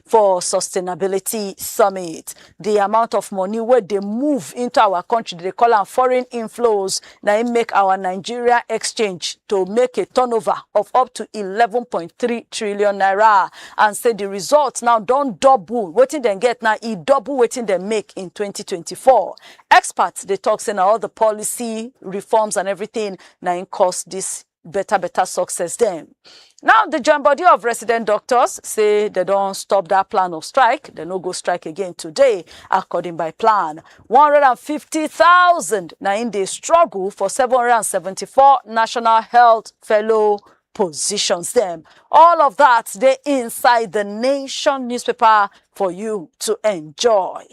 for Sustainability Summit. The amount of money where they move into our country, they call them foreign inflows, now it make our Nigeria exchange to make a turnover of up to 11.3 trillion naira. And say the results now don't double. Waiting they get now, it double waiting they make in 2024. Experts, they talk saying all the policy reforms and everything now in cost this better success then. Now, the joint body of resident doctors say they don't stop that plan of strike. They no go strike again today, according by plan. 150,000 now in the struggle for 774 national health fellow positions them. All of that, they inside the Nation newspaper for you to enjoy.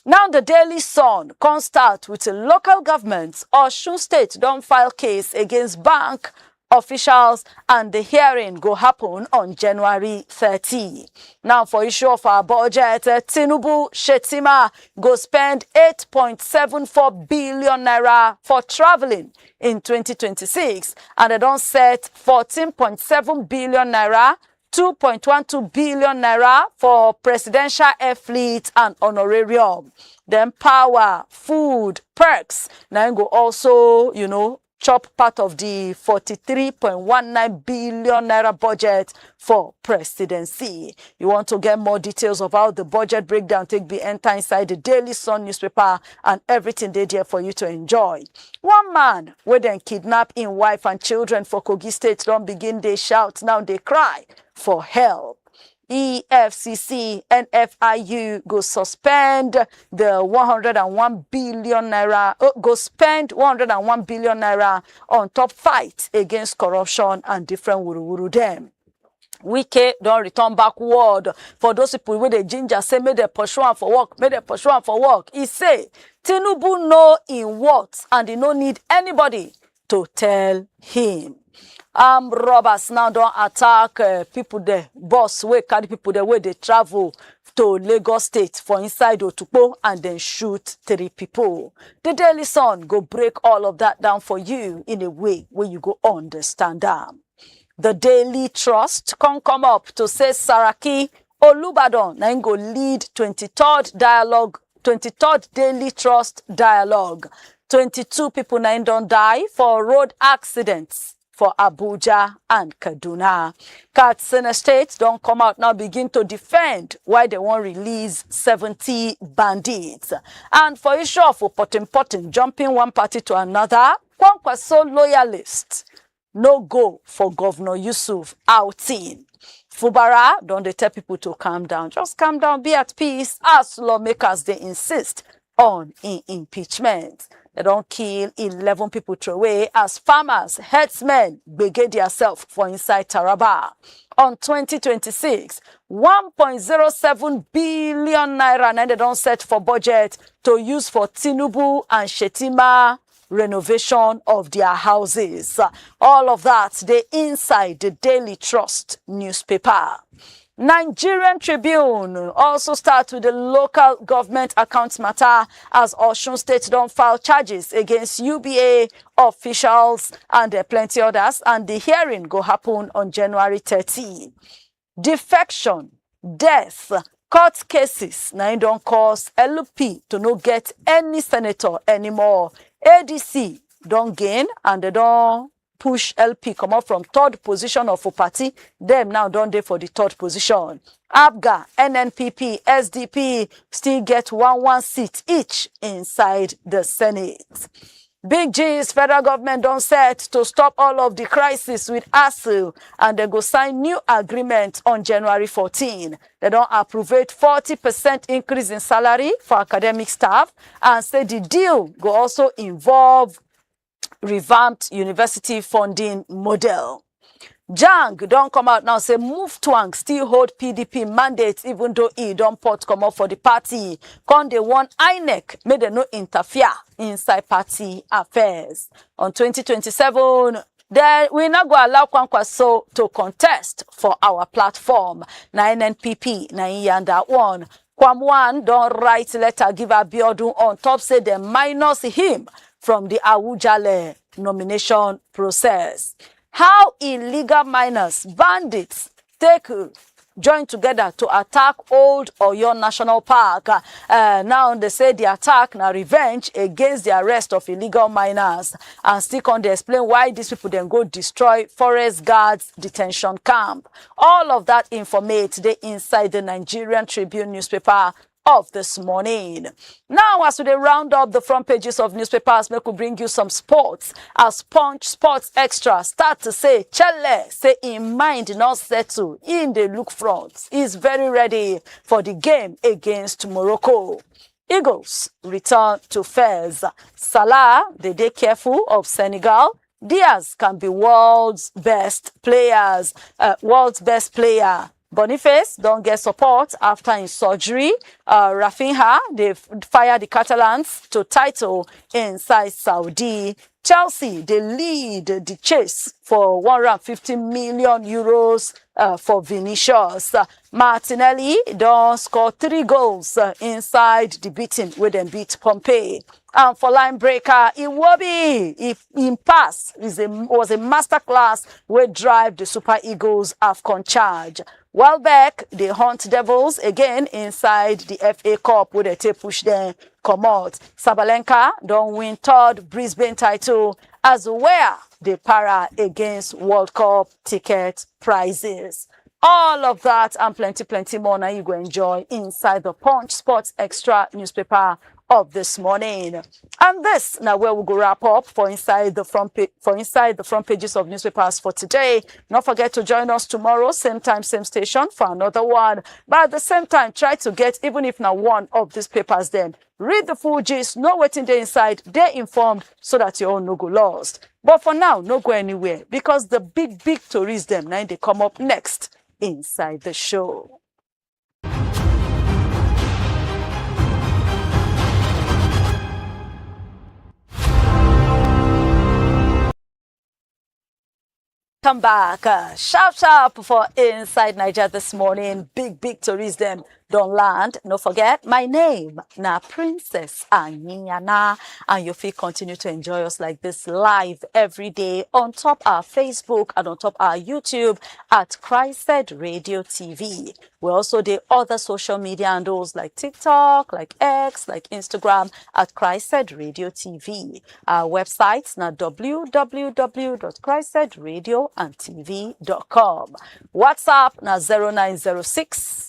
Now, the Daily Sun can start with the local governments. Osun State don't file case against bank officials, and the hearing go happen on January 30. Now, for issue of our budget, Tinubu Shetima go spend 8.74 billion naira for traveling in 2026, and they don't set 14.7 billion naira 2.12 billion naira for presidential air fleet and honorarium. Then power, food, perks. Now go also, chop part of the 43.19 billion naira budget for presidency. You want to get more details about the budget breakdown, enter inside the Daily Sun newspaper and everything they there for you to enjoy. One man where then kidnap in wife and children for Kogi State don't begin they shout, now they cry for help. EFCC, NFIU go suspend the 101 billion naira, go spend 101 billion naira on top fight against corruption and different wuru them. Wike don't return backward for those people with the ginger say may they pursue am for work, He say Tinubu know in what and he no need anybody to tell him. Robbers now don't attack people there, boss wey carry people there where they travel to Lagos State for inside Otukpo and then shoot 3 people. The Daily Sun go break all of that down for you in a way where you go understand them. The Daily Trust can come up to say Saraki Olubadan now go lead 23rd Daily Trust dialogue. 22 people now don't die for road accidents for Abuja and Kaduna. Katsina State don't come out now begin to defend why they won't release 70 bandits. And for issue of Potem jumping one party to another, Kwankwaso loyalists no go for Governor Yusuf outing. Fubara don't they tell people to calm down. Just calm down, be at peace as lawmakers they insist on impeachment. They don't kill 11 people throw away as farmers, herdsmen, begade themselves for inside Taraba. On 2026, 1.07 billion naira and they don't set for budget to use for Tinubu and Shetima renovation of their houses. All of that, they inside the Daily Trust newspaper. Nigerian Tribune also starts with the local government accounts matter as Osun State don't file charges against UBA officials and plenty others, and the hearing go happen on January 13. Defection, death, court cases now don't cause LP to no get any senator anymore. ADC don't gain and they don't push LP come up from 3rd position of a party. Them now don't they for the 3rd position. ABGA, NNPP, SDP still get 1 seat each inside the Senate. Big G's federal government don't set to stop all of the crisis with ASU and they go sign new agreement on January 14. They don't approve 40% increase in salary for academic staff and say the deal go also involve revamped university funding model. Jang don't come out now say move twang still hold PDP mandates even though he don't pot come up for the party. Con they want INEC may they no interfere inside party affairs. On 2027, then we not go allow Kwankwaso to contest for our platform. Na NNPP na yanda one. Kwamwan don't write letter give Abiodun on top say they minus him from the Awujale nomination process. How illegal minors, bandits, take join together to attack Old Oyo National Park. Now they say the attack now revenge against the arrest of illegal miners, and still can they explain why these people then go destroy Forest Guards detention camp. All of that informate they inside the Nigerian Tribune newspaper of this morning. Now, as we round up the front pages of newspapers, we could bring you some sports. As Punch Sports Extra start to say, Chelle, say in mind not settle, in the look front, is very ready for the game against Morocco. Eagles return to Fez. Salah, they careful of Senegal. Diaz can be world's best player. Boniface don't get support after his surgery. Rafinha, they fire the Catalans to title inside Saudi. Chelsea, they lead the chase for 150 million euros for Vinicius. Martinelli don't score 3 goals inside the beating where they beat Pompey. And for line breaker, Iwobi, if in pass was a masterclass where drive the Super Eagles AFCON charge. Welbeck, the Hunt Devils again inside the FA Cup where they push them come out. Sabalenka don't win 3rd Brisbane title as well. They para against World Cup ticket prizes. All of that and plenty more now you go enjoy inside the Punch Sports Extra newspaper of this morning. And this now where we go wrap up for inside the front pages of newspapers for today. Don't forget to join us tomorrow, same time, same station for another one. But at the same time, try to get, even if not one of these papers then, read the full gist, know what's in there inside, they're informed so that you all no go lost. But for now, no go anywhere because the big stories them now they come up next inside the show. Come back, sharp for Inside Naija this morning. Big stories them don't land. No forget, my name na Princess Anyana, and you feel continue to enjoy us like this live every day on top our Facebook and on top our YouTube at CHRICED Radio TV. We also do other social media handles like TikTok, like X, like Instagram at CHRICED Radio TV. Our website na www.chricedradiotv.com. WhatsApp na 0906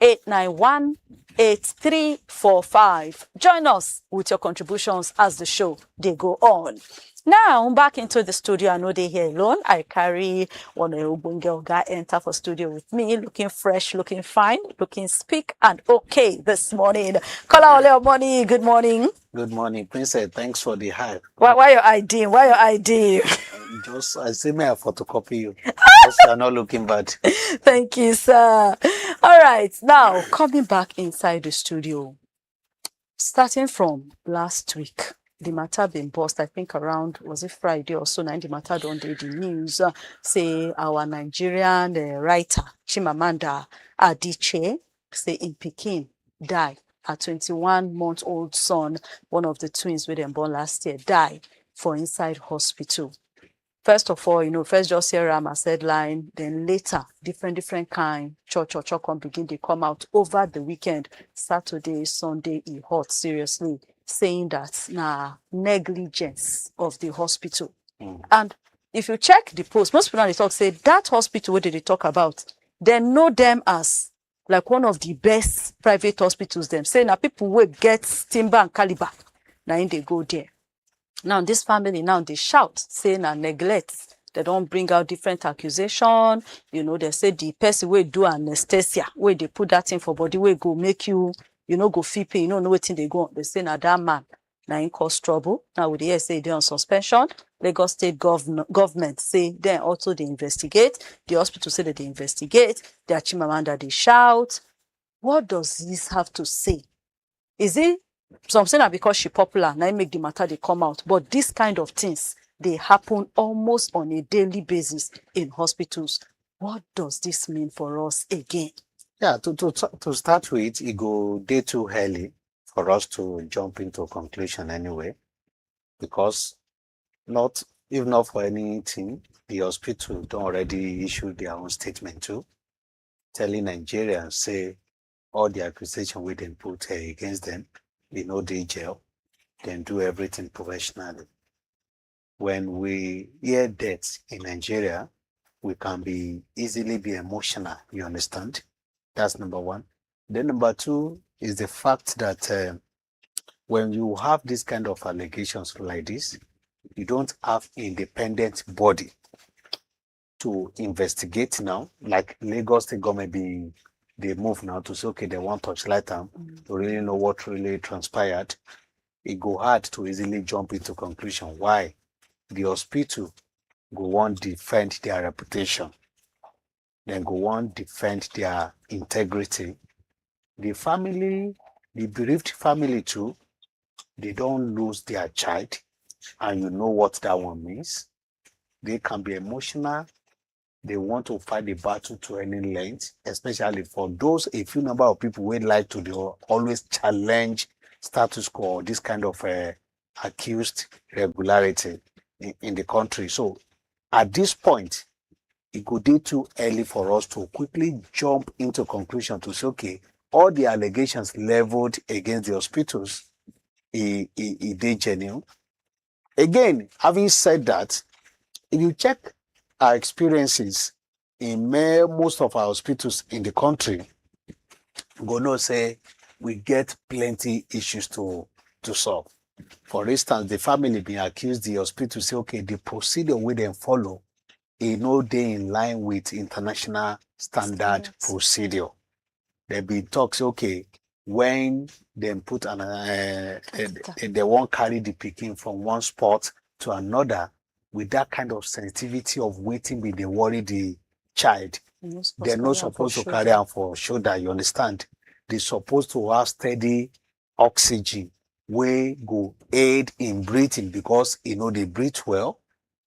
891 8345. Join us with your contributions as the show they go on. Now, back into the studio. I know they here alone. I carry one of guy enter for studio with me, looking fresh, looking fine, looking speak and okay this morning. Kola Ole Omoni, good morning. Good morning, Princess. Thanks for the hype. Why your ID? Why your ID? Just, I say, may I photocopy you? Because you're not looking bad. Thank you, sir. All right. Now, coming back inside the studio, starting from last week, the matter been burst, I think around, was it Friday or so, now the matter don't do the news, say our Nigerian writer, Chimamanda Adichie, say in Pikin, died. Her 21-month-old son, one of the twins with them born last year, died for inside hospital. First of all, first just hear Rama's headline, then later, different kind, church can begin to come out over the weekend, Saturday, Sunday, it hot, seriously, saying that negligence of the hospital. And if you check the post, most people now they talk, say that hospital, what did they talk about? They know them as like one of the best private hospitals, them say now people will get timber and caliber. Now they go there. Now, this family, now they shout, saying neglect. They don't bring out different accusation. They say the person will do anesthesia, where they put that in for body, where go make you, go feel pain, know what they go on. They say, now that man, now in cause trouble. Now, with the say they're on suspension. Lagos State Govment say then also they investigate. The hospital say that they investigate. The Chimamanda, they shout. What does this have to say? Is it some say that because she's popular, now make the matter they come out. But this kind of things, they happen almost on a daily basis in hospitals. What does this mean for us again? Yeah, to start with, it go day too early for us to jump into a conclusion anyway. Because if not for anything, the hospital don't already issue their own statement too. telling Nigerians, say, all the accusation we then put against them, they know they jail, then do everything professionally. When we hear deaths in Nigeria, we can easily be emotional, you understand? That's number one. Then number two is the fact that when you have this kind of allegations like this, you don't have independent body to investigate now, like Lagos State Govment they move now to say, okay, they want torchlight them to really know what really transpired. It go hard to easily jump into conclusion. Why? The hospital go want defend their reputation, then go want defend their integrity. The family, the bereaved family too, they don't lose their child, and you know what that one means. They can be emotional. They want to fight the battle to any length, especially for those, a few number of people who like to always challenge status quo, this kind of accused regularity in the country. So at this point, it could be too early for us to quickly jump into conclusion to say, okay, all the allegations leveled against the hospitals, they genuine. Again, having said that, if you check our experiences in most of our hospitals in the country, go no say we get plenty issues to solve. For instance, the family being accused, the hospital say, okay, the procedure we then follow, no day in line with international standard procedure. They be talks, okay, when they put they won't carry the pikin from one spot to another with that kind of sensitivity of waiting with they worry the child. They're not supposed to carry on for shoulder, you understand? They're supposed to have steady oxygen where go aid in breathing because they breathe well.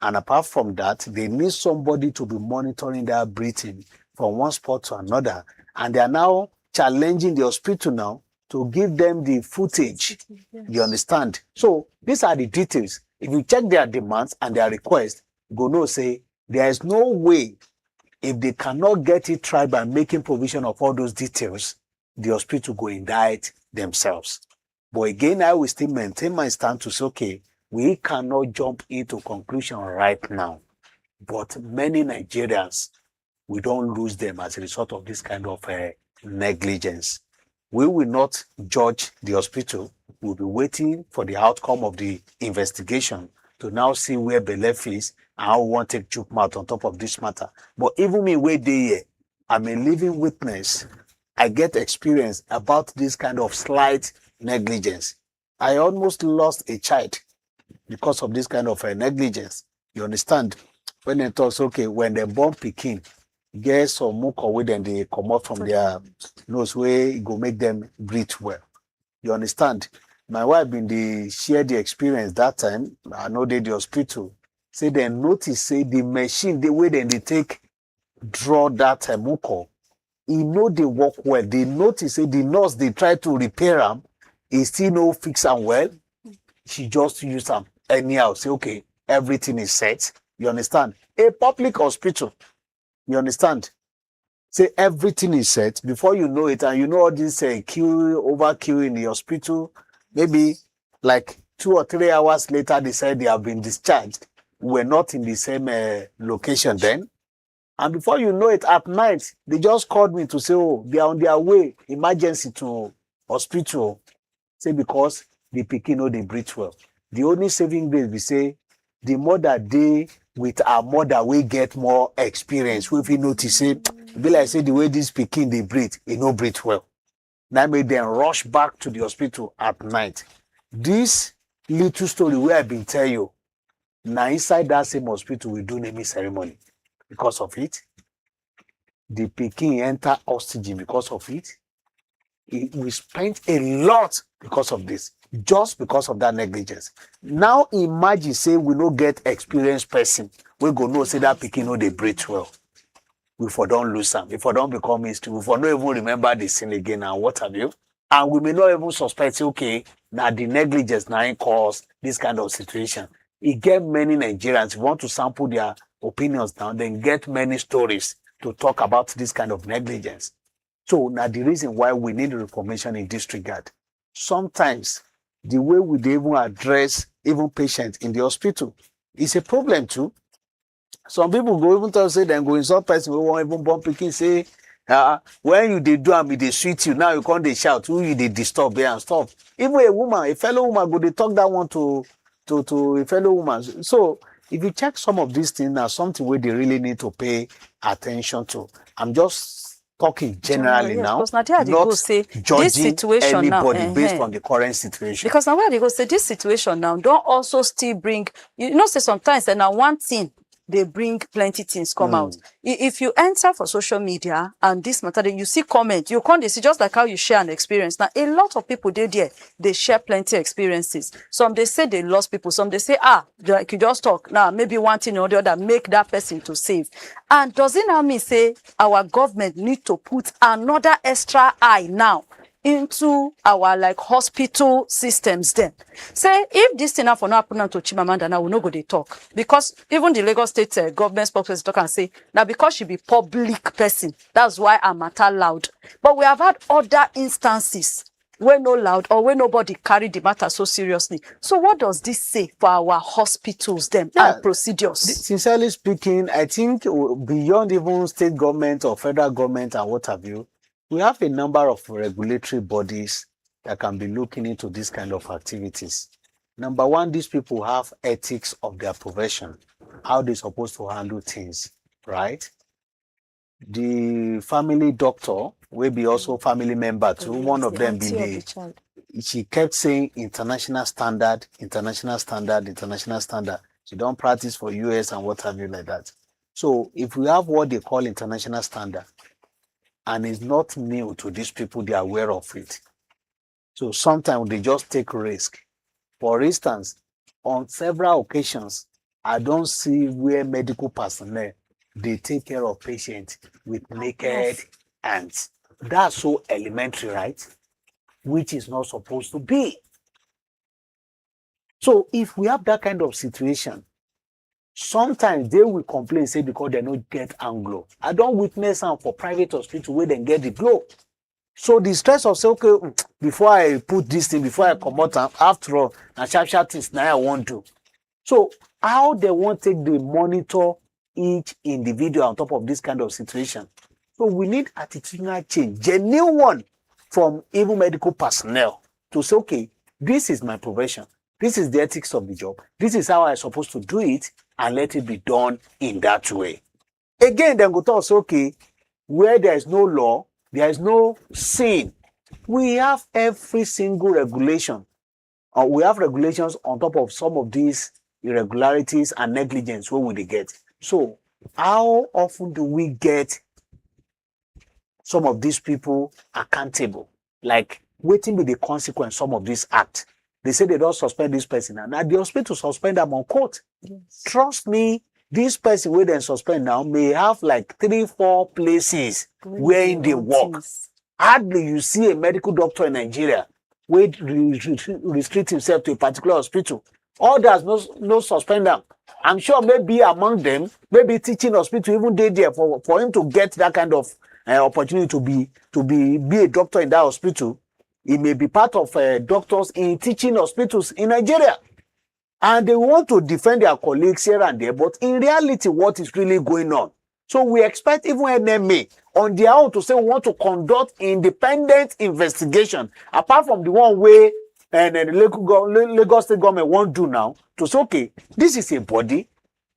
And apart from that, they need somebody to be monitoring their breathing from one spot to another. And they are now challenging the hospital now to give them the footage. Yes. You understand? So these are the details. If you check their demands and their requests, go no say there is no way if they cannot get it tried by making provision of all those details, the hospital go indict themselves. But again, I will still maintain my stand to say, okay, we cannot jump into conclusion right now. But many Nigerians, we don't lose them as a result of this kind of negligence. We will not judge the hospital. We'll be waiting for the outcome of the investigation to now see where belief is and how we want to take choke mouth on top of this matter. But even me, where they here, I'm a living witness. I get experience about this kind of slight negligence. I almost lost a child because of this kind of negligence. You understand? When they talk, okay, when they born pikin, get some muco with them, they come out from their nose where it go make them breathe well. You understand? My wife been share the experience that time. I know they the hospital. Say they notice, say the machine, the way they take draw that muco, they work well. They notice, say the nurse, they try to repair them, he still no fix them well. She just use them anyhow. Say, okay, everything is set. You understand? A public hospital. You understand? Say everything is set before you know it, and all this overkill in the hospital. Maybe like 2 or 3 hours later, they said they have been discharged. We're not in the same location then. And before you know it, at night, they just called me to say, oh, they are on their way, emergency to hospital. Say because the pikin they breathe well. The only saving grace, we say, the mother they with our mother we get more experience. We notice it, be like say the way this pikin they breathe, breathe well. That made them rush back to the hospital at night. This little story where I've been telling you, now inside that same hospital we do naming ceremony. Because of it, the pikin enter oxygen because of it. We spent a lot because of this, just because of that negligence. Now imagine say we no get experienced person, we go no say that pikin they breathe well. We for don't lose them, if we don't become history, we for not even remember the sin again and what have you. And we may not even suspect, okay, now the negligence now cause this kind of situation. It get many Nigerians, if you want to sample their opinions now, then get many stories to talk about this kind of negligence. So now the reason why we need reformation in this regard. Sometimes the way we dey even address even patients in the hospital is a problem too. Some people go even tell say dem go insult person wey wan even born pikin say when you dey do am e dey sweet you, now you come dey shout who you dey disturb there and stuff. Even a fellow woman go dey talk that one to a fellow woman. So if you check some of these things now, something where they really need to pay attention to. I'm just talking generally now, not judging anybody based on the current situation. Because now where they go say this situation now don't also still bring, you know, say sometimes and now one thing they bring plenty things come out. If you enter for social media and this matter, you see comment, you can't see just like how you share an experience. Now, a lot of people there, they share plenty experiences. Some they say they lost people. Some they say, like you just talk. Now, maybe one thing or the other, make that person to save. And does it now mean say our government need to put another extra eye now into our like hospital systems then? Say if this thing for not happen to Chimamanda now, we no go they talk. Because even the Lagos State government spokesperson talk and say, now because she be public person, that's why her matter loud. But we have had other instances where no loud or where nobody carry the matter so seriously. So what does this say for our hospitals then and procedures? Sincerely speaking, I think beyond even state government or federal government and what have you, we have a number of regulatory bodies that can be looking into this kind of activities. Number one, these people have ethics of their profession, how they're supposed to handle things, right? The family doctor will be also family member too. One of them be she kept saying international standard, international standard, international standard. She don't practice for US and what have you like that. So if we have what they call international standard, and it's not new to these people, they are aware of it. So sometimes they just take risk. For instance, on several occasions, I don't see where medical personnel, they take care of patients with naked hands. That's so elementary, right? Which is not supposed to be. So if we have that kind of situation, sometimes they will complain, say, because they don't get anglo. I don't witness them for private hospital where they get the glow. So the stress of say, okay, before I put this thing, before I come out, after all, and sharp things now I want to. So how they won't take the monitor each individual on top of this kind of situation. So we need attitudinal change, genuine one from even medical personnel to say, okay, this is my profession. This is the ethics of the job. This is how I'm supposed to do it, and let it be done in that way. Again, then go to us, okay, where there is no law, there is no sin. We have every single regulation. We have regulations on top of some of these irregularities and negligence where we get. So how often do we get some of these people accountable? Like, waiting be the consequence some of this act. They say they don't suspend this person. Now the hospital suspend them on court. Yes. Trust me, this person where they suspend now may have like 3-4 places where they work. Hardly you see a medical doctor in Nigeria where restrict himself to a particular hospital. Others no suspend them. I'm sure maybe among them, maybe teaching hospital even they there for him to get that kind of opportunity to be a doctor in that hospital. He may be part of doctors in teaching hospitals in Nigeria. And they want to defend their colleagues here and there, but in reality, what is really going on? So we expect even NMA on their own to say we want to conduct independent investigation, apart from the one way and the Lagos State Govment won't do now, to say, okay, this is a body,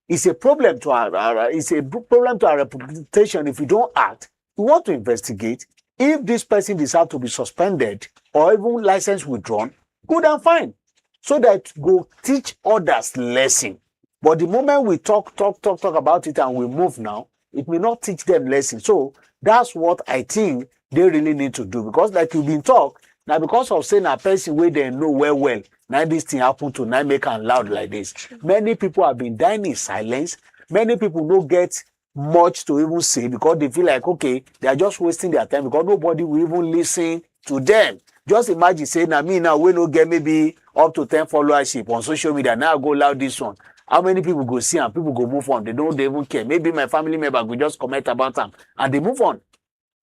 it's a problem to our reputation if we don't act. We want to investigate. If this person decides to be suspended or even license withdrawn, good and fine. So that go teach others lesson. But the moment we talk about it and we move now, it may not teach them lesson. So that's what I think they really need to do. Because like you've been talk, now because of saying a person where they know well, now this thing happen to now make them loud like this. Many people have been dying in silence. Many people don't get much to even say because they feel like, okay, they are just wasting their time because nobody will even listen to them. Just imagine saying, me now we no get maybe up to 10 followership on social media. Now I go loud this one. How many people go see and people go move on? They don't even care. Maybe my family member will just comment about them and they move on.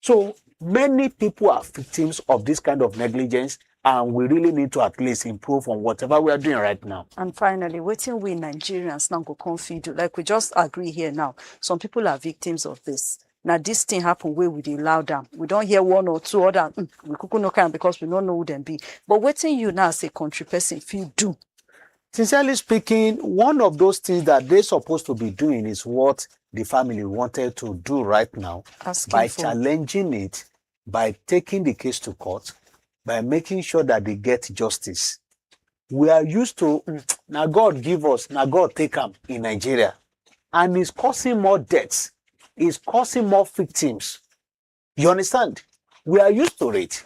So many people are victims of this kind of negligence, and we really need to at least improve on whatever we are doing right now. And finally, waiting we Nigerians now go confide, like we just agree here now. Some people are victims of this. Now this thing happen where we allow them. We don't hear one or two other. We could no kind because we don't know who them be. But waiting you now as a country person, if you do. Sincerely speaking, one of those things that they're supposed to be doing is what the family wanted to do right now. By challenging it, by taking the case to court, by making sure that they get justice. We are used to, now God give us, now God take them in Nigeria. And it's causing more deaths. It's causing more victims. You understand? We are used to it.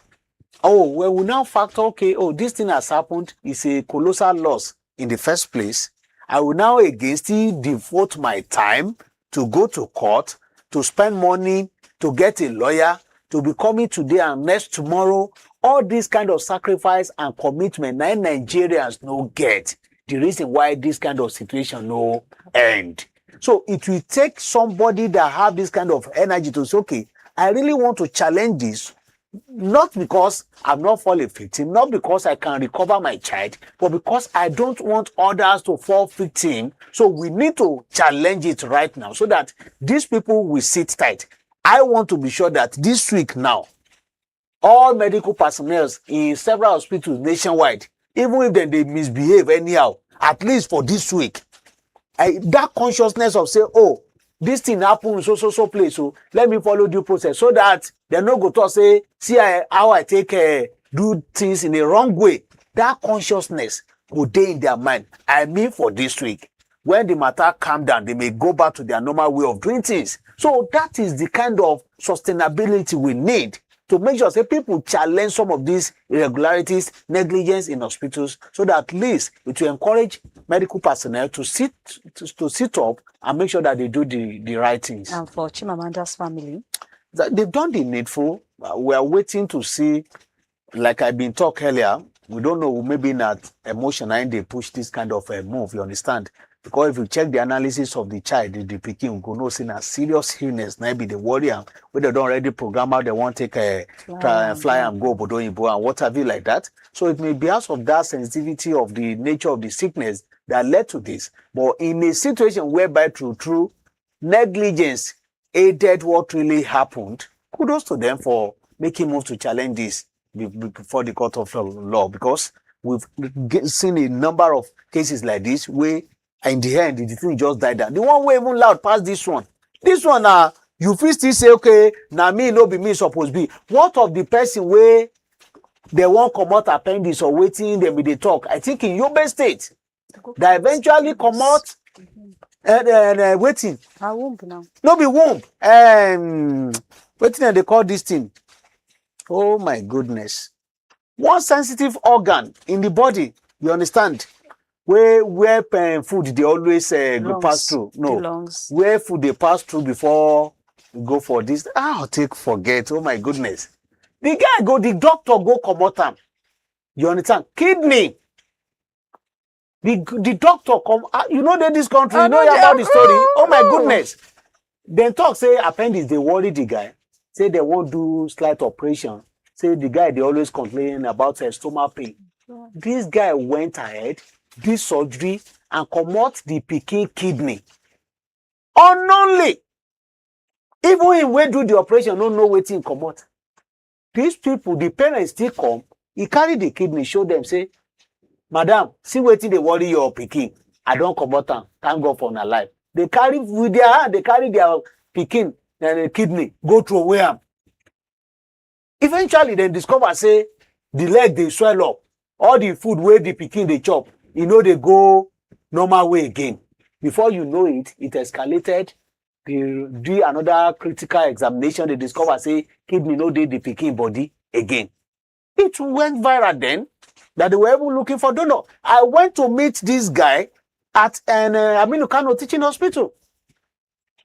Oh, well, we now factor, okay, oh, this thing has happened. It's a colossal loss in the first place. I will now again still devote my time to go to court, to spend money, to get a lawyer, to be coming today and next tomorrow. All this kind of sacrifice and commitment, now Nigerians no get. The reason why this kind of situation no end. So it will take somebody that have this kind of energy to say, okay, I really want to challenge this, not because I'm not falling victim, not because I can recover my child, but because I don't want others to fall victim. So we need to challenge it right now so that these people will sit tight. I want to be sure that this week now, all medical personnel in several hospitals nationwide, even if they misbehave anyhow, at least for this week, that consciousness of say, oh, this thing happened so place, so let me follow due process, so that they no go to say, see how I take do things in a wrong way. That consciousness will dey in their mind. I mean, for this week, when the matter calm down, they may go back to their normal way of doing things. So that is the kind of sustainability we need to make sure that people challenge some of these irregularities, negligence in hospitals, so that at least it will encourage medical personnel to sit up and make sure that they do the right things. And for Chimamanda's family? They've done the needful. We are waiting to see, like I've been talking earlier, we don't know, maybe not emotion and they push this kind of a move, you understand? Because if you check the analysis of the child, the pikin, you go know see a serious illness, maybe the warrior, where they don't already program out, they want to take a fly and go, Bodoyibo and what have you like that. So it may be because of that sensitivity of the nature of the sickness that led to this. But in a situation whereby true negligence aided what really happened, kudos to them for making move to challenge this before the court of law, because we've seen a number of cases like this where in the end the thing just died down. The one way even loud past this one you feel still say, okay, now me no be me supposed be. What of the person where they won't come out appendix or waiting them with the talk? I think in Yobe State that eventually come out and waiting. Womb now. No be womb. Waiting and they call this thing. Oh my goodness. One sensitive organ in the body, you understand? Where food they always go pass through. No, where food they pass through before you go for this. Forget. Oh my goodness. The doctor go come out. You understand? Kidney. The doctor come. You know that this country. You know about the story. Oh my goodness. Then talk say appendix. They worry the guy. Say they won't do slight operation. Say the guy they always complain about stomach pain. This guy went ahead, did surgery, and come out the pikin kidney. Unknowingly. Even him wey do the operation, no know wetin come out. These people, the parents still come, he carry the kidney, show them, say, madam, see wetin dey worry your pikin. I don't come out am. Thank God for una life. They carry with their hand, they carry their pikin and the kidney, go through away am. Eventually, they discover, say, the leg they swell up. All the food where the pikin they chop, you know, they go normal way again. Before you know it, it escalated. They do another critical examination. They discover, say, kidney no dey the pikin body again. It went viral then that they were even looking for donor. I went to meet this guy at an Aminu Kano teaching hospital.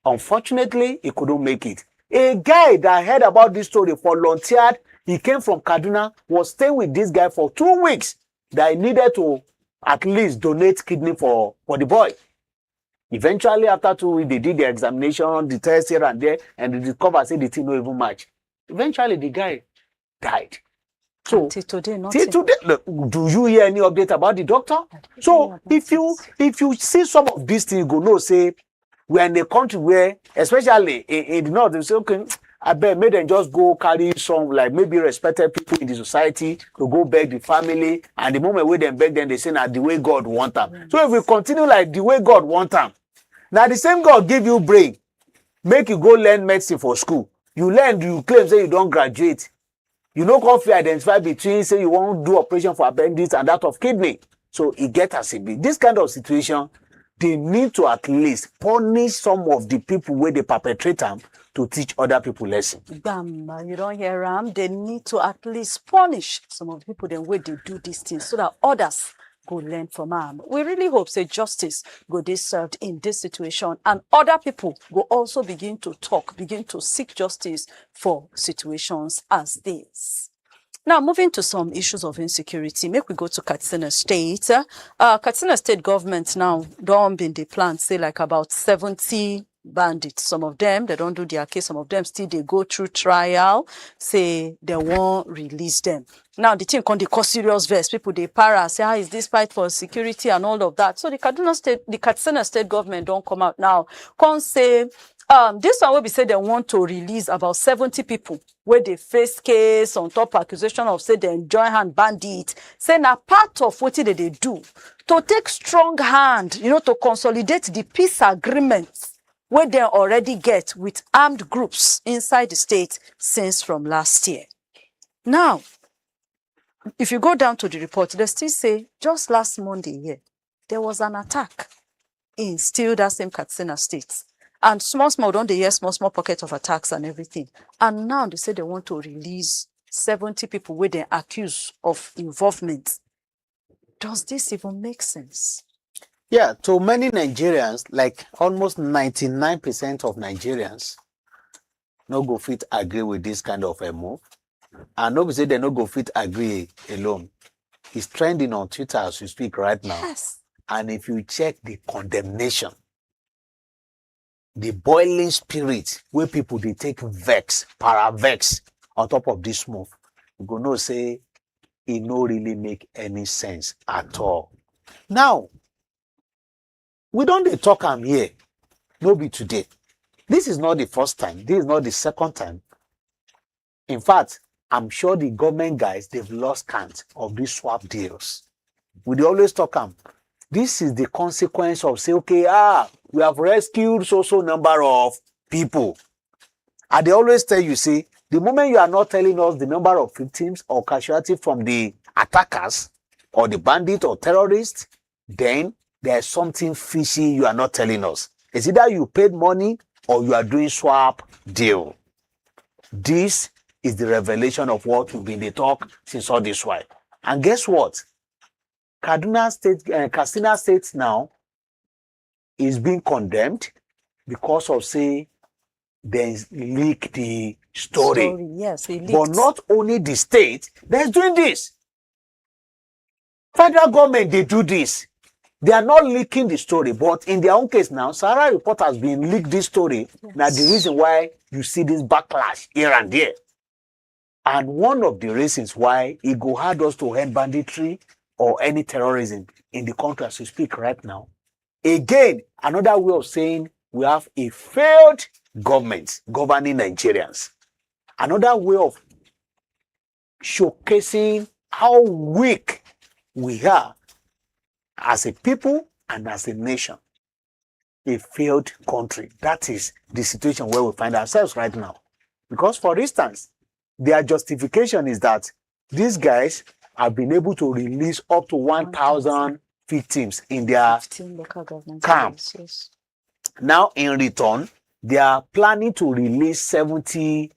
Unfortunately, he couldn't make it. A guy that heard about this story volunteered. He came from Kaduna, was staying with this guy for 2 weeks, that he needed to at least donate kidney for the boy. Eventually, after 2 weeks, they did the examination, the test here and there, and they discovered say the thing no even match. Eventually, the guy died. So till today, till today, do you hear any update about the doctor? So if you see some of these things, you go no say we are in a country where, especially in the north, they say, okay, I bet maybe them just go carry some like maybe respected people in the society to go beg the family, and the moment we them beg them, they say now the way God want them. Yes. So if we continue like the way God want them, now the same God give you brain, make you go learn medicine for school. You learn, you claim say you don't graduate. You no come fit identify between say you want do operation for appendix and that of kidney. So it get as it be. This kind of situation, they need to at least punish some of the people where they perpetrate them to teach other people lesson. You don't hear they need to at least punish some of the people the way they do these things so that others go learn from them. We really hope say justice go be served in this situation, and other people will also begin to talk, begin to seek justice for situations as this. Now, moving to some issues of insecurity, make we go to Katsina State. Katsina State government now don't be in the plan, say like about 70 bandits. Some of them, they don't do their case. Some of them still, they go through trial, say they won't release them. Now, the thing can cause serious verse. People, they para, say, how is this fight for security and all of that? So the Katsina State government don't come out now. Can say, this one will be said they want to release about 70 people where they face case on top accusation of say they join hand bandit. Say now part of what they do to take strong hand, to consolidate the peace agreements where they already get with armed groups inside the state since from last year. Now, if you go down to the report, they still say just last Monday here, there was an attack in still that same Katsina State. And small, don't they hear small pockets of attacks and everything. And now they say they want to release 70 people where they accuse of involvement. Does this even make sense? Yeah, to many Nigerians, like almost 99% of Nigerians, no go fit agree with this kind of a move. And nobody say they no go fit agree alone. It's trending on Twitter as we speak right now. Yes. And if you check the condemnation, the boiling spirit where people they take vex, paravex on top of this move, you go no say it no really make any sense at all. Now, we don't dey talk am here, no be today. This is not the first time. This is not the second time. In fact, I'm sure the government guys, they've lost count of these swap deals. We dey always talk am. This is the consequence of say, okay, we have rescued so number of people. And they always tell you, see, the moment you are not telling us the number of victims or casualties from the attackers or the bandit or terrorists, then there's something fishy you are not telling us. It's either you paid money or you are doing swap deal. This is the revelation of what we've been the talk since all this while. And guess what? Katsina State now is being condemned because of say they leak the story. Yes, they leaked. But not only the state that's doing this. Federal government, they do this. They are not leaking the story, but in their own case now, Sarah report has been leaked this story. Yes. Now the reason why you see this backlash here and there. And one of the reasons why it go hard us to end banditry or any terrorism in the country as we speak right now. Again, another way of saying we have a failed government governing Nigerians. Another way of showcasing how weak we are as a people and as a nation. A failed country. That is the situation where we find ourselves right now. Because, for instance, their justification is that these guys have been able to release up to 1,000 victims in their camp. Yes. Now, in return, they are planning to release 70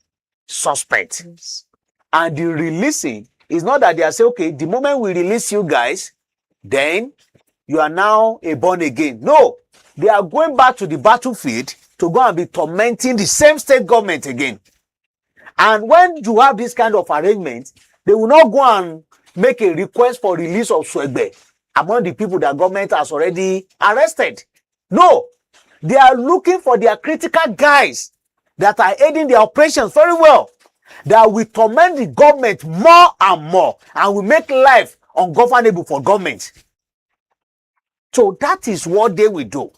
suspects. Yes. And the releasing is not that they are saying, okay, the moment we release you guys, then you are now a born again. No, they are going back to the battlefield to go and be tormenting the same state government again. And when you have this kind of arrangement, they will not go and make a request for release of Swegbe among the people that government has already arrested. No, They are looking for their critical guys that are aiding their operations very well, that will torment the government more and more and will make life ungovernable for government. So that is what they will do.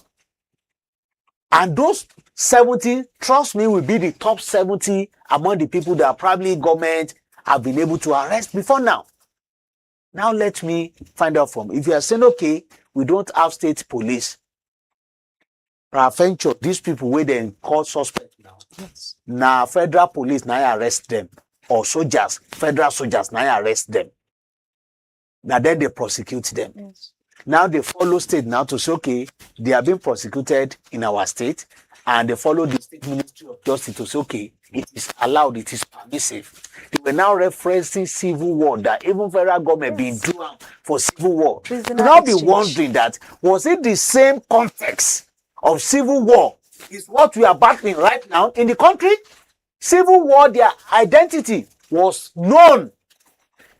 And those 70, trust me, will be the top 70 among the people that probably government have been able to arrest before now. Now let me find out from, if you are saying, okay, we don't have state police, peradventure, these people where they call suspect now. Yes. Now federal police now arrest them, or soldiers, federal soldiers now arrest them. Now then they prosecute them. Yes. Now they follow state now to say, okay, they are being prosecuted in our state, and they follow the state Ministry of Justice to say, okay, it is allowed, it is permissive. They were now referencing civil war, that even federal government being doing for civil war. You now be wondering that, was it the same context of civil war is what we are battling right now in the country? Civil war, their identity was known.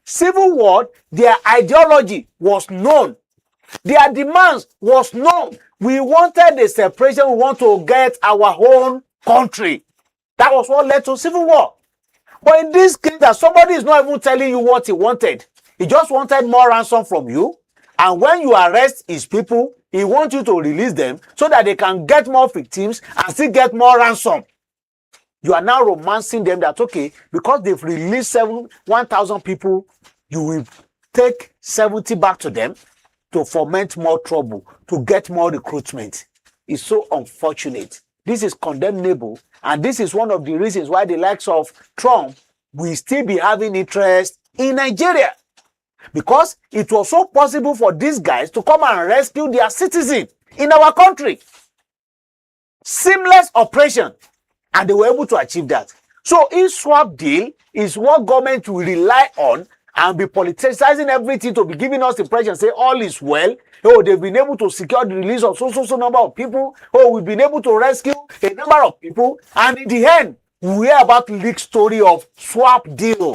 Civil war, their ideology was known. Their demands was known. We wanted a separation. We want to get our own country. That was what led to civil war. But in this case, that somebody is not even telling you what he wanted. He just wanted more ransom from you. And when you arrest his people, he wants you to release them so that they can get more victims and still get more ransom. You are now romancing them that, okay, because they've released 1,000 people, you will take 70 back to them to foment more trouble, to get more recruitment. It's so unfortunate. This is condemnable, and this is one of the reasons why the likes of Trump will still be having interest in Nigeria. Because it was so possible for these guys to come and rescue their citizens in our country. Seamless operation, and they were able to achieve that. So if swap deal is what government will rely on and be politicizing everything to be giving us the impression, say all is well. Oh, they've been able to secure the release of so number of people. Oh, we've been able to rescue a number of people. And in the end, we hear about the leaked story of swap deal.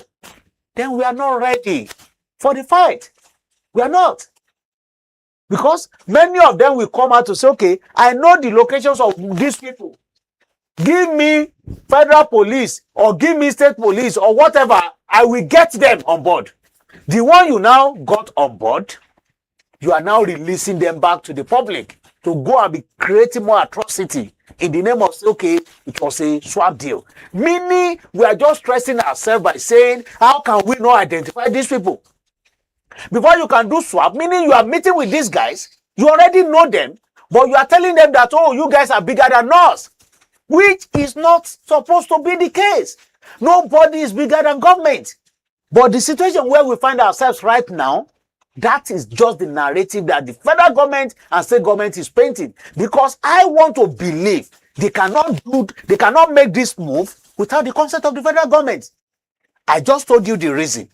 Then we are not ready for the fight. We are not. Because many of them will come out to say, okay, I know the locations of these people. Give me federal police or give me state police or whatever, I will get them on board. The one you now got on board, you are now releasing them back to the public to go and be creating more atrocity in the name of, okay, it was a swap deal. Meaning, we are just stressing ourselves by saying, how can we not identify these people? Before you can do swap, meaning you are meeting with these guys, you already know them, but you are telling them that, oh, you guys are bigger than us. Which is not supposed to be the case. Nobody is bigger than government. But the situation where we find ourselves right now, that is just the narrative that the federal government and state government is painting. Because I want to believe they cannot make this move without the consent of the federal government. I just told you the reason.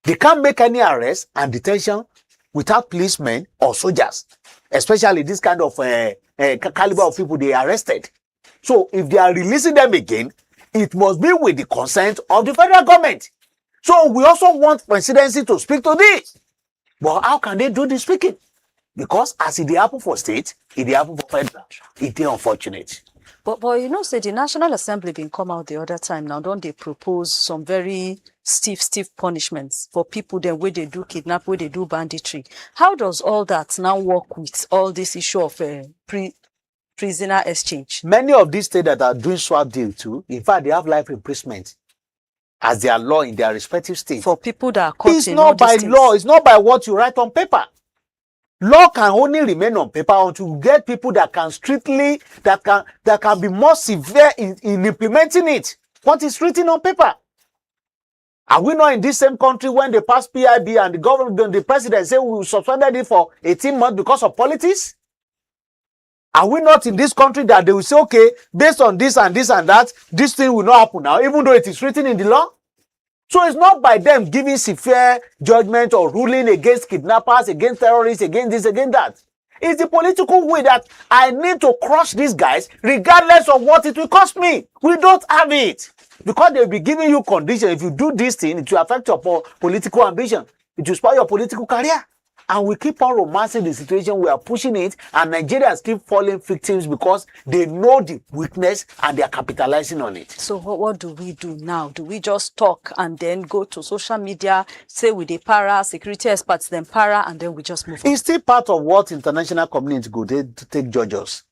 They can't make any arrest and detention without policemen or soldiers, especially this kind of caliber of people they arrested. So if they are releasing them again, it must be with the consent of the federal government. So we also want presidency to speak to this. But how can they do the speaking? Because as it happen for state, it happen for federal. It is unfortunate. But you know, say the National Assembly been come out the other time now, don't they propose some very stiff punishments for people then where they do kidnap, where they do banditry? How does all that now work with all this issue of prisoner exchange? Many of these states that are doing swap deal too, in fact, they have life imprisonment as their law in their respective states. For people that are caught it's not by law, it's not by what you write on paper. Law can only remain on paper until you get people that can strictly, that can be more severe in implementing it. What is written on paper? Are we not in this same country when they passed PIB and the government, the president said we suspended it for 18 months because of politics? Are we not in this country that they will say, okay, based on this and this and that, this thing will not happen now, even though it is written in the law? So it's not by them giving severe judgment or ruling against kidnappers, against terrorists, against this, against that. It's the political way that I need to crush these guys regardless of what it will cost me. We don't have it. Because they'll be giving you conditions. If you do this thing, it will affect your political ambition. It will spoil your political career. And we keep on romancing the situation, we are pushing it, and Nigerians keep falling victims because they know the weakness and they are capitalizing on it. So what do we do now? Do we just talk and then go to social media, say with the para, security experts, then para, and then we just move on? It's still part of what international community go to take judges.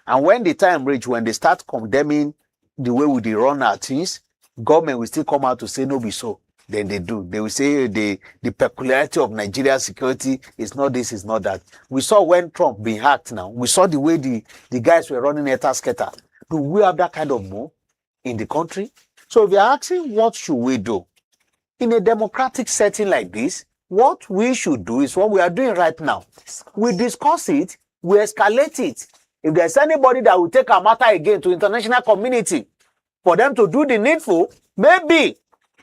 And when the time reach, when they start condemning the way we run our things, government will still come out to say no be so. Then they do. They will say the peculiarity of Nigerian security is not this, is not that. We saw when Trump being hacked now. We saw the way the guys were running scatter. Do we have that kind of move in the country? So if you're asking what should we do? In a democratic setting like this, what we should do is what we are doing right now. We discuss it, we escalate it. If there's anybody that will take a matter again to international community for them to do the needful, maybe.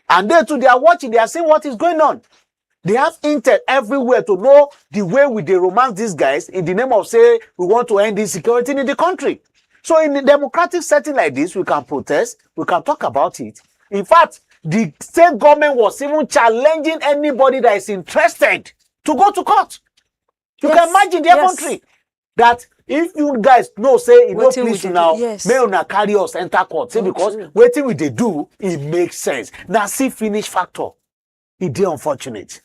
And they too, they are watching, they are seeing what is going on. They have intel everywhere to know the way we romance these guys in the name of say we want to end insecurity in the country. So in a democratic setting like this, we can protest, we can talk about it. In fact, the state government was even challenging anybody that is interested to go to court. You can imagine their country that if you guys know say it no please you now, may una carry us enter court. Say because waiting with they do, it makes sense. Now see finish factor. It dey unfortunate.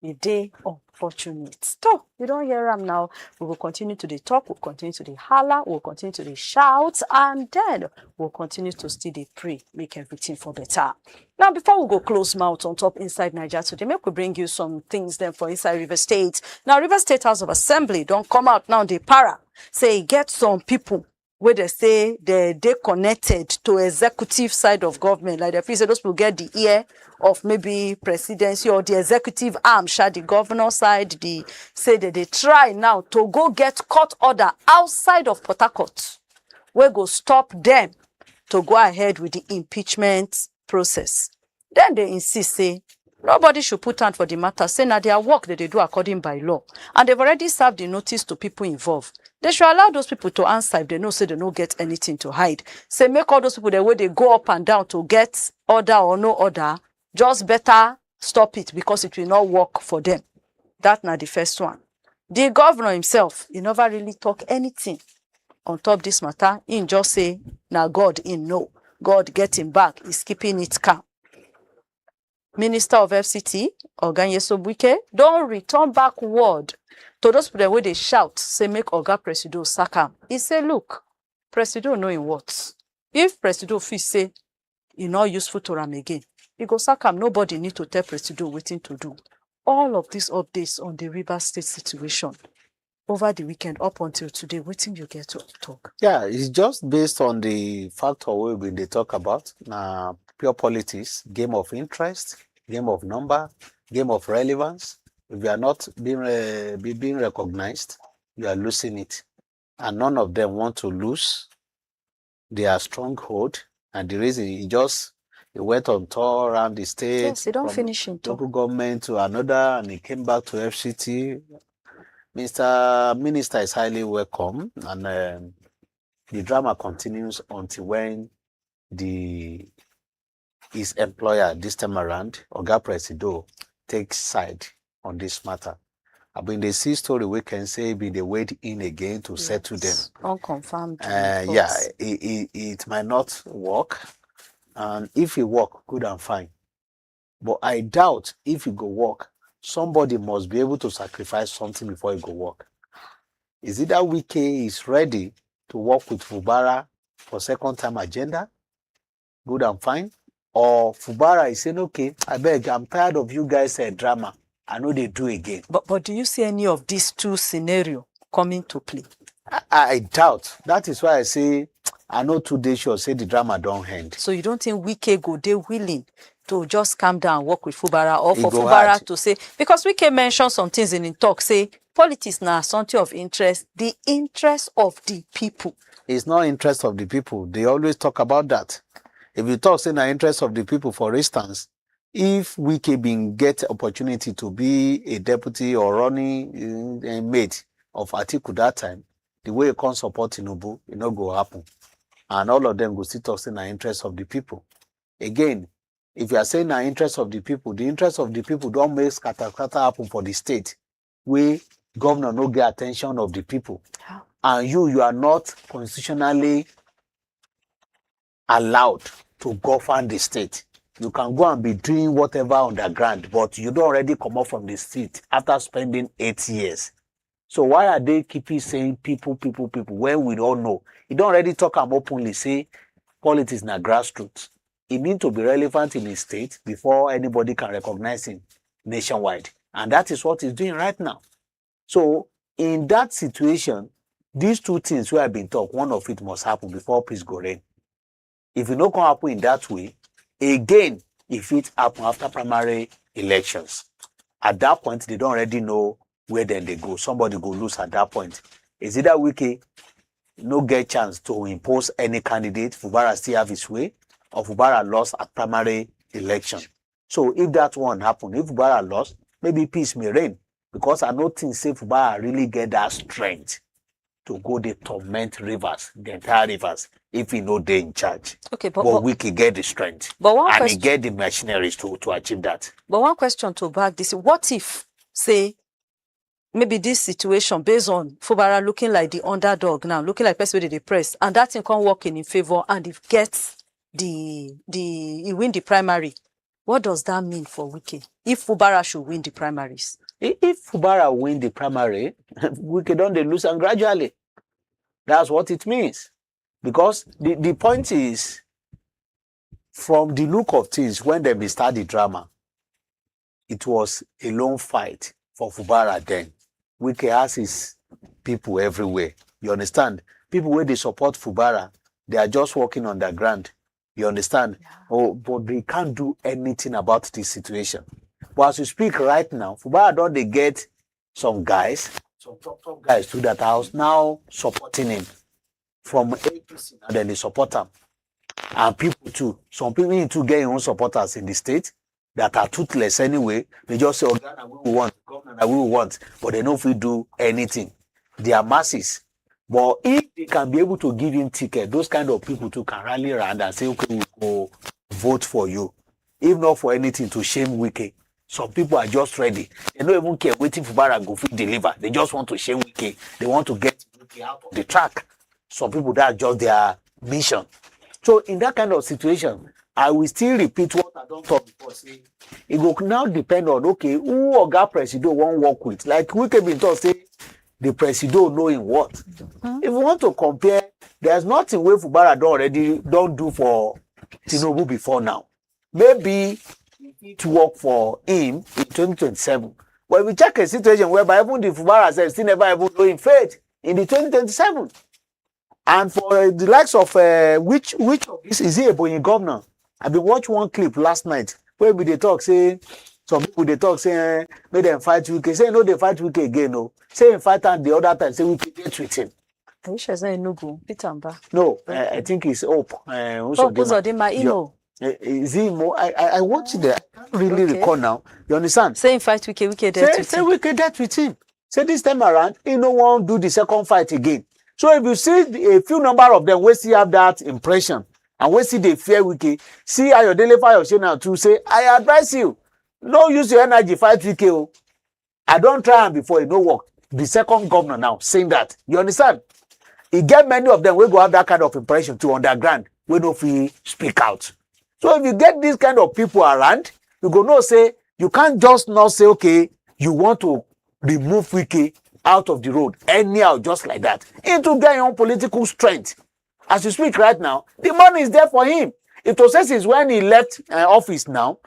It dey unfortunate. So you don't hear them now. We will continue to the talk, we'll continue to the holler, we'll continue to the shout, and then we'll continue to still the pray, make everything for better. Now, before we go close mouth on top inside Naija today, make we bring you some things then for inside River State. Now, River State House of Assembly don't come out now, they para. Say, get some people where they say they connected to executive side of government. Like they feel say those people get the ear of maybe presidency or the executive arm, the governor side, say that they try now to go get court order outside of Port Harcourt. We go stop them to go ahead with the impeachment process. Then they insist, say, nobody should put hand for the matter, say now their work that they do according by law. And they've already served the notice to people involved. They should allow those people to answer if they know, say they don't get anything to hide. Say make all those people the way they go up and down to get order or no order, just better stop it because it will not work for them. That's not the first one. The governor himself, he never really talk anything on top this matter. He just say, now God in no. God get him back. He's keeping it calm. Minister of FCT, Oga Nyesom don't return back word to those people where they shout, say make Oga Presido sack him. He say, look, Presido know in what. If Presido feel say he not useful to him again, he go sack him. Nobody need to tell Presido waiting to do. All of these updates on the River State situation over the weekend up until today, waiting you get to talk. Yeah, it's just based on the factor we they talk about. Pure politics, game of interest, game of number, game of relevance. If you are not being recognized, you are losing it. And none of them want to lose their stronghold. And the reason he went on tour around the state. Yes, he don't finish in tour. Local government to another, and he came back to FCT. Mr. Minister is highly welcome, and the drama continues until when his employer this time around, Oga Presido, takes side on this matter. I mean, the see story we can say be the wait in again to settle them. Unconfirmed. Yeah, it might not work, and if it work, good and fine. But I doubt if it go work, somebody must be able to sacrifice something before it go work. Is it that Wike is ready to work with Fubara for second time agenda? Good and fine. Or Fubara is saying, okay, I beg, I'm tired of you guys drama. I know they do again. But do you see any of these two scenarios coming to play? I doubt. That is why I say, I know today she'll say the drama don't end. So you don't think Wike go dey willing to just calm down and work with Fubara, or for Fubara to say, because Wike mentioned some things in talk, say politics now something of interest, the interest of the people. It's not interest of the people. They always talk about that. If you talk, say, the interest of the people, for instance, if Wike bin get opportunity to be a deputy or running mate of Atiku that time, the way you can support Tinubu, it not go happen. And all of them go still talk, say, the interest of the people. Again, if you are saying the interest of the people don't make scatter happen for the state, where governor no get attention of the people. How? And you are not constitutionally allowed to govern the state. You can go and be doing whatever underground, but you don't already come up from the seat after spending 8 years. So why are they keeping saying people when we don't know? You don't already talk about openly, say politics na grassroots. It needs to be relevant in his state before anybody can recognize him nationwide. And that is what he's doing right now. So in that situation, these two things we have been talked, one of it must happen before peace go reign. If it not can happen in that way, again, if it happen after primary elections, at that point, they don't already know where then they go. Somebody go lose at that point. Is it that Wike no get chance to impose any candidate, Fubara still have his way, or Fubara lost at primary election? So if that one happen, if Fubara lost, maybe peace may reign. Because I don't think say Fubara really get that strength to go the torment rivers, the entire rivers, if he know they in charge. Okay, but Wike get the strength. And he get the machineries to achieve that. But one question to back this, what if, say, maybe this situation based on Fubara looking like the underdog now, looking like person with the press, and that thing can work in favor, and he gets he win the primary. What does that mean for Wike if Fubara should win the primaries? If Fubara win the primary, Wike don't they lose, and gradually. That's what it means. Because the point is, from the look of things, when they start the drama, it was a long fight for Fubara then. Wike has his people everywhere. You understand? People where they support Fubara, they are just working on the ground. You understand? Yeah. Oh, but they can't do anything about this situation. But as we speak right now, Fubara don't they get some guys, some top guys to that house now supporting him. From APC, and then they support him. And people too. Some people need to get their own supporters in the state that are toothless anyway. They just say, oh, Ghana we want, government we want, but they don't know if we do anything. They are masses. But if they can be able to give him ticket, those kind of people too can rally around and say, okay, we'll go vote for you. If not for anything to shame Wike. Some people are just ready. They don't even care waiting for Barra go fit deliver. They just want to shame Wike. They want to get Wike out of the track. Some people, that's just their mission. So in that kind of situation, I will still repeat what I don't talk before. Say, it will now depend on, okay, who Oga Presido won't work with. Like we can be told, say, the Presido knowing what. Mm-hmm. If we want to compare, there's nothing where Fubara don't do for Tinubu before now. Maybe to work for him in 2027. But if we check a situation whereby even the Fubara says still never even know in faith in the 2027. And for the likes of which of this is he a Bonyi governor? I've been watching one clip last night where they talk say some people they talk say make them fight Wike. Say no, they fight Wike again. No, say in fight and the other time say Wike get with him. I wish I said Enugu, Pitamba. No, I think it's Hope. Is he more? I watched it there. I can't really recall now. You understand? Say in fight Wike dead with him. Say Wike dead with him. Say this time around, he no one do the second fight again. So if you see a few number of them, we still have that impression, and we see they fear Wike. See how your daily fire now to say, I advise you, no use your energy fight Wike. I don't try him before it no work. The second governor now saying that. You understand? He get many of them we go have that kind of impression to underground. We no feel speak out. So if you get these kind of people around, you go no say you can't just not say okay, you want to remove Wike out of the road anyhow, just like that. Into get your own political strength. As you speak right now, the money is there for him. It was since when he left office now,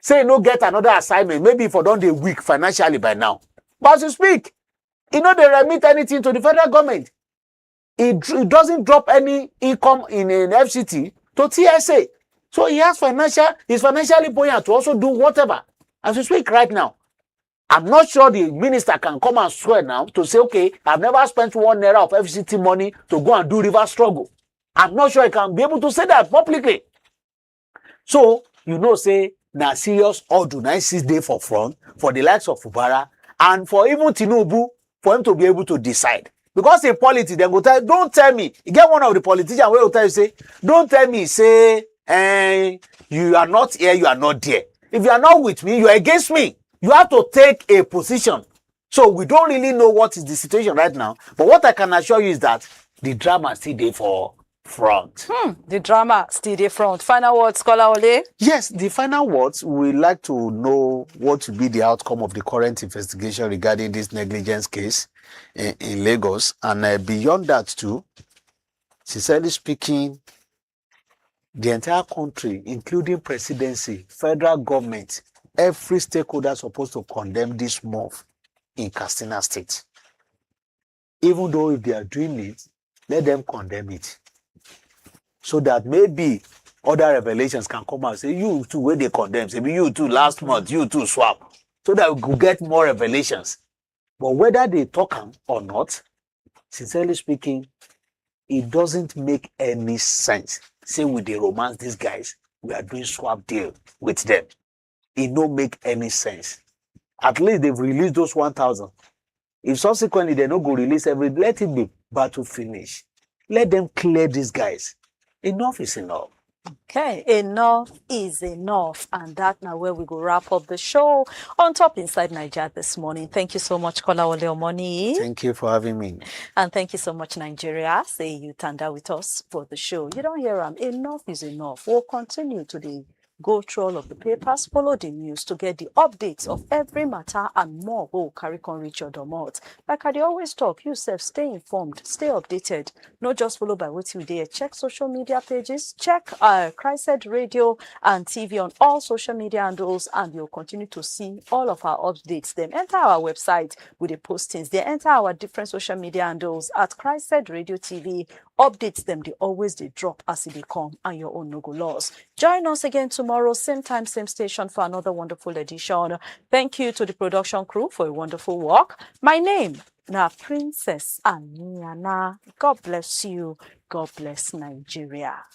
say no get another assignment, maybe for done the week financially by now. But as you speak, he no they remit anything to the federal government. It doesn't drop any income in an FCT to TSA. So he has he's financially buoyant to also do whatever. As you speak right now, I'm not sure the minister can come and swear now to say, okay, I've never spent 1 naira of FCT money to go and do river struggle. I'm not sure I can be able to say that publicly. So, you know, say, now serious order, 96 days for front, for the likes of Fubara, and for even Tinubu, for him to be able to decide. Because in politics, they go tell, don't tell me. You get one of the politicians where will tell you, say, don't tell me, say, and you are not here, you are not there. If you are not with me, you are against me. You have to take a position. So we don't really know what is the situation right now. But what I can assure you is that the drama is still there for front. The drama still dey front. Final words, Kola Ole. Yes, the final words, we like to know what will be the outcome of the current investigation regarding this negligence case in Lagos. And beyond that too, sincerely speaking, the entire country, including presidency, federal government, every stakeholder is supposed to condemn this move in Katsina State. Even though if they are doing it, let them condemn it. So that maybe other revelations can come out and say, you too, where they condemn, say, you too, last month, you too, swap. So that we could get more revelations. But whether they talk them or not, sincerely speaking, it doesn't make any sense. Say we dey romance these guys, we are doing swap deal with them. It don't make any sense. At least they've released those 1,000. If subsequently they don't go release let it be battle finish. Let them clear these guys. Enough is enough. Okay, enough is enough. And that now where we go wrap up the show on Top Inside Naija this morning. Thank you so much, Kola Ole Omoni. Thank you for having me. And thank you so much, Nigeria. Say you tanda with us for the show. You don't hear them. Enough is enough. We'll continue today. Go through all of the papers, follow the news to get the updates of every matter and more. Oh, carry on reach your domot. Like I dey always talk, you self stay informed, stay updated. Not just follow by what you dare. Check social media pages, check CHRICED Radio and TV on all social media handles, and you'll continue to see all of our updates. Then enter our website with the postings. They enter our different social media handles at CHRICED Radio TV. Updates them, they always they drop as they come, and your own no go loss. Join us again tomorrow, same time, same station for another wonderful edition. Thank you to the production crew for a wonderful work. My name na Princess Aniana. God bless you. God bless Nigeria.